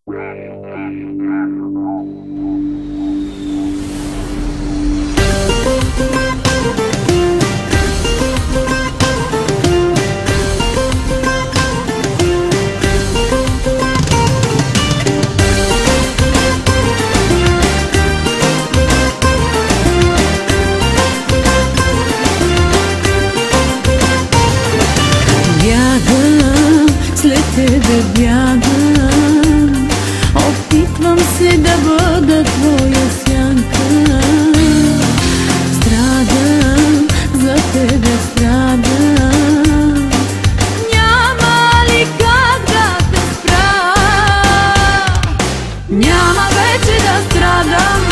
Бягам, след тебе бягам, опитвам се да бъда твоя сянка. Страдам, за тебе страдам, няма ли как да те спра? Няма вече да страдам,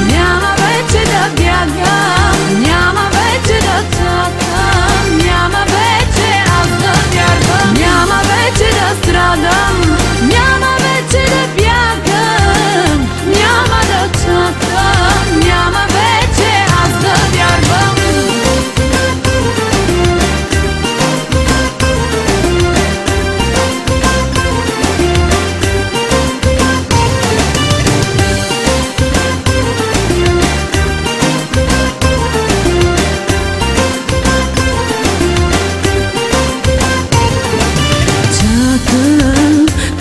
няма вече да бягам, няма вече да чакам, няма вече аз да вярвам, няма вече да страдам, няма вече да бягам, няма да чакам, няма вече аз да вярвам.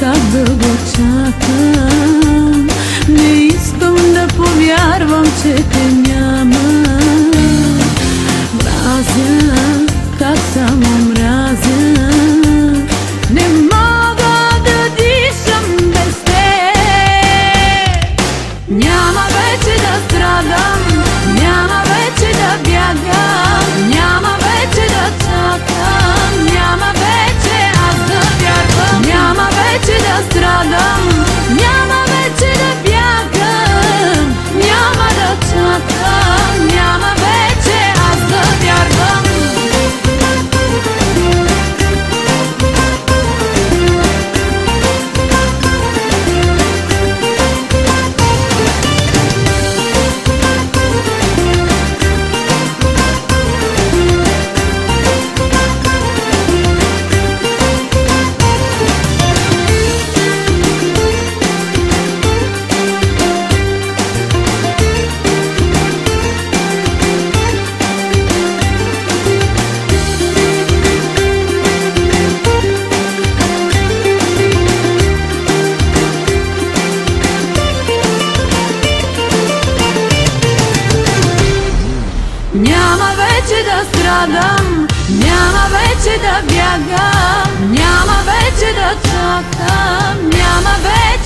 Как дълго чакам, не искам да повярвам, че те няма. Мразя, как само мразя, не мога да дишам без теб. Няма вече да страдам, няма вече да бягам, няма вече да чакам, няма вече аз да вярвам, няма вече да страдам, няма вече да бягам, няма да чакам, няма вече аз да вярвам. Няма вече да страдам, няма вече да бягам, няма вече да чакам, няма вече